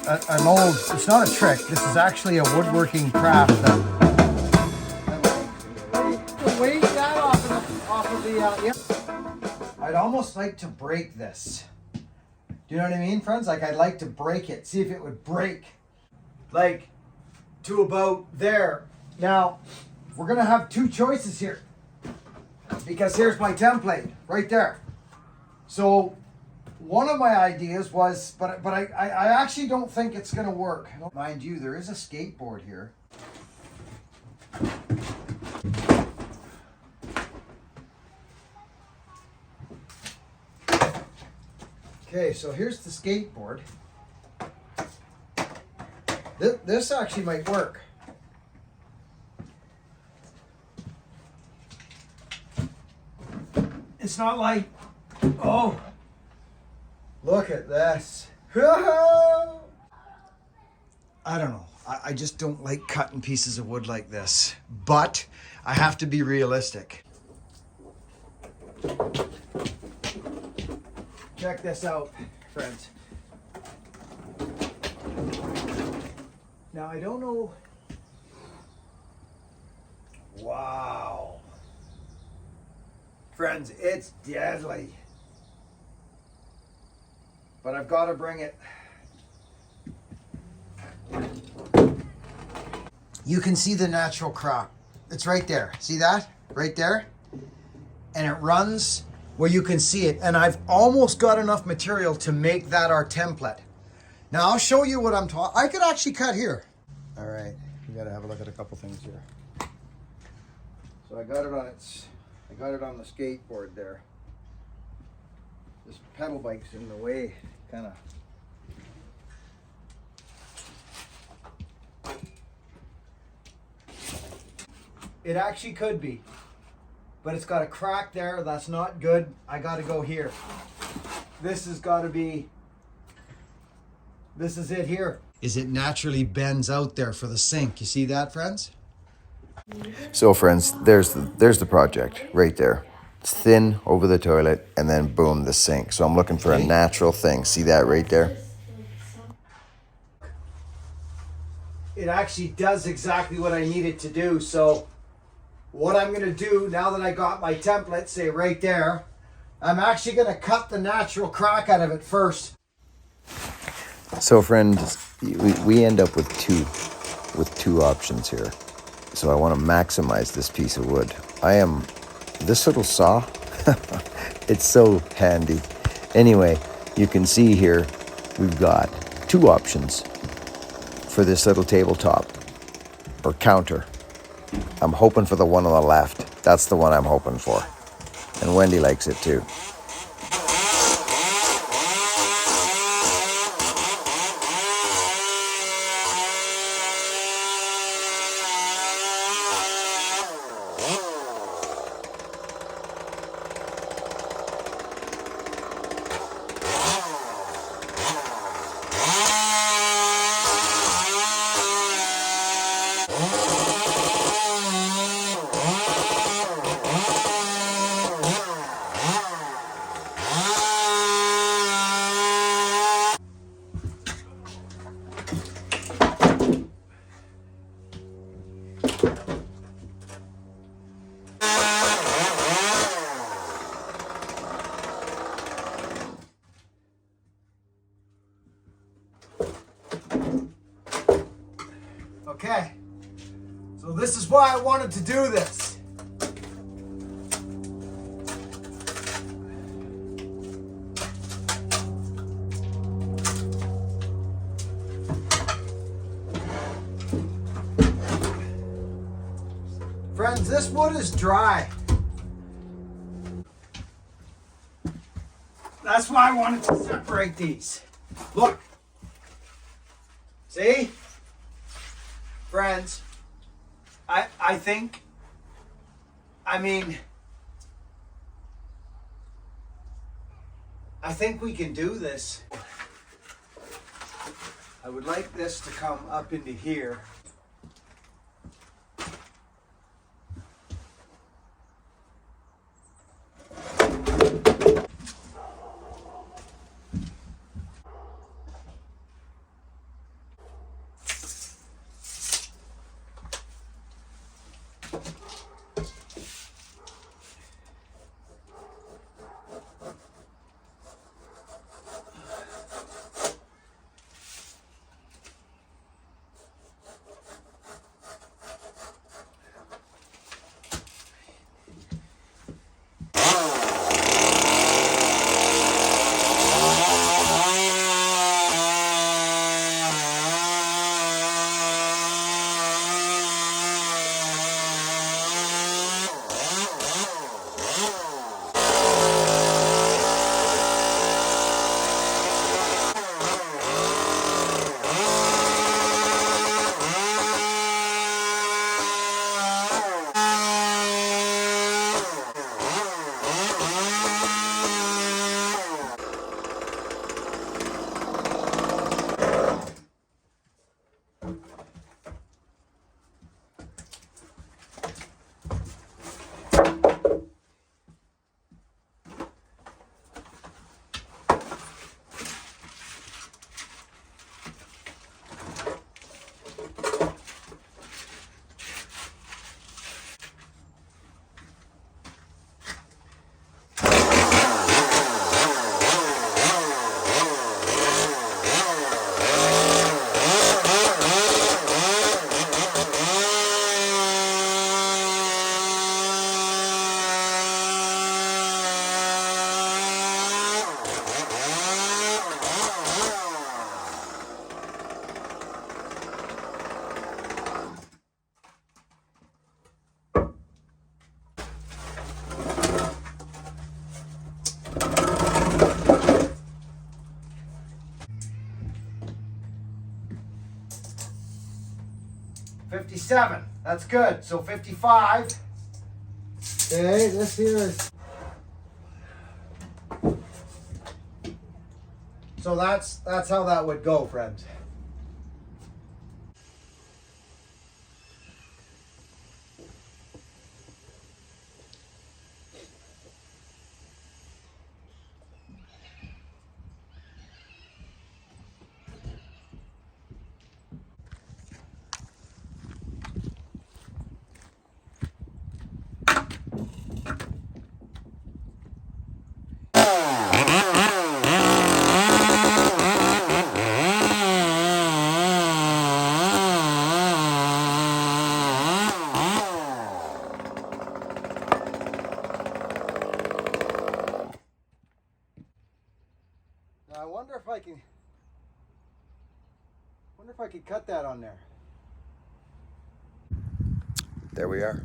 an old, it's not a trick, this is actually a woodworking craft that weight that off of the yeah. I'd almost like to break this. Do you know what I mean, friends? Like, I'd like to break it, see if it would break. Like, to about there. Now, we're gonna have two choices here, because here's my template right there. So one of my ideas was, but I actually don't think it's gonna work. Mind you, there is a skateboard here. Okay, so here's the skateboard. This actually might work. It's not like, oh, look at this. I don't know. I just don't like cutting pieces of wood like this. But I have to be realistic. Check this out, friends. Now, I don't know. Wow. Friends, it's deadly. But I've got to bring it. You can see the natural crack. It's right there. See that? Right there? And it runs where you can see it. And I've almost got enough material to make that our template. Now I'll show you what I'm talking. I could actually cut here. All right, we got to have a look at a couple things here. So I got it on the skateboard there. This pedal bike's in the way, kind of. It actually could be, but it's got a crack there. That's not good. I got to go here. This has got to be. This is it here. Is it naturally bends out there for the sink? You see that, friends? So friends, there's the project right there. It's thin over the toilet and then boom, the sink. So I'm looking for a natural thing. See that right there? It actually does exactly what I need it to do. So what I'm going to do now that I got my template, say right there, I'm actually going to cut the natural crack out of it first. So friends, we end up with two options here. So I want to maximize this piece of wood. This little saw, it's so handy. Anyway, you can see here, we've got two options for this little tabletop or counter. I'm hoping for the one on the left. That's the one I'm hoping for. And Wendy likes it too. Okay, so this is why I wanted to do this. Friends, this wood is dry. That's why I wanted to separate these. Look. See? Friends, I think, I think we can do this. I would like this to come up into here. 57. That's good. So 55. Okay, this here is. So that's how that would go, friends. I wonder if I could cut that on there. There we are.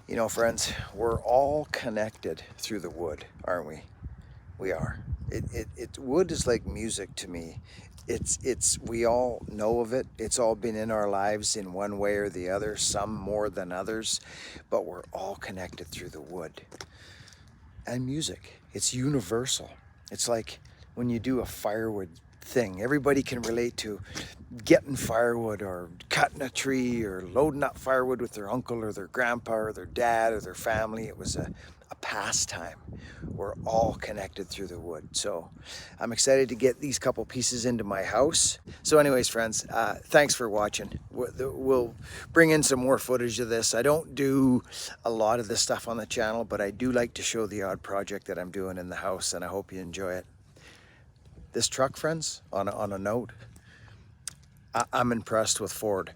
You know, friends, we're all connected through the wood, aren't we? We are. Wood is like music to me. We all know of it. It's all been in our lives in one way or the other, some more than others, but we're all connected through the wood. And music, it's universal. It's like when you do a firewood thing, everybody can relate to getting firewood or cutting a tree or loading up firewood with their uncle or their grandpa or their dad or their family. It was a pastime. We're all connected through the wood. So I'm excited to get these couple pieces into my house. So anyways, friends, thanks for watching. We'll bring in some more footage of this. I don't do a lot of this stuff on the channel, but I do like to show the odd project that I'm doing in the house, and I hope you enjoy it. This truck, friends, on a note, I'm impressed with Ford.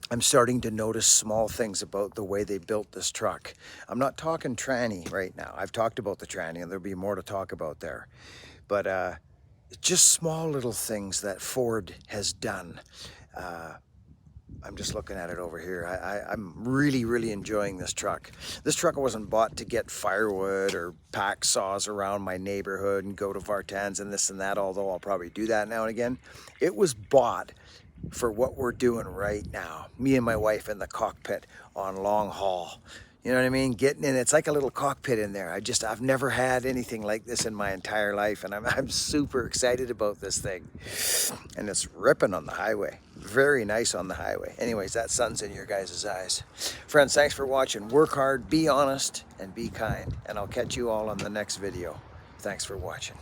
I'm starting to notice small things about the way they built this truck. I'm not talking tranny right now. I've talked about the tranny, and there'll be more to talk about there. But just small little things that Ford has done. I'm just looking at it over here. I'm really, really enjoying this truck. This truck wasn't bought to get firewood or pack saws around my neighborhood and go to Vartan's and this and that, although I'll probably do that now and again. It was bought for what we're doing right now. Me and my wife in the cockpit on long haul. You know what I mean? Getting in, it's like a little cockpit in there. I've never had anything like this in my entire life, and I'm super excited about this thing. And it's ripping on the highway. Very nice on the highway. Anyways, that sun's in your guys' eyes. Friends, thanks for watching. Work hard, be honest, and be kind. And I'll catch you all on the next video. Thanks for watching.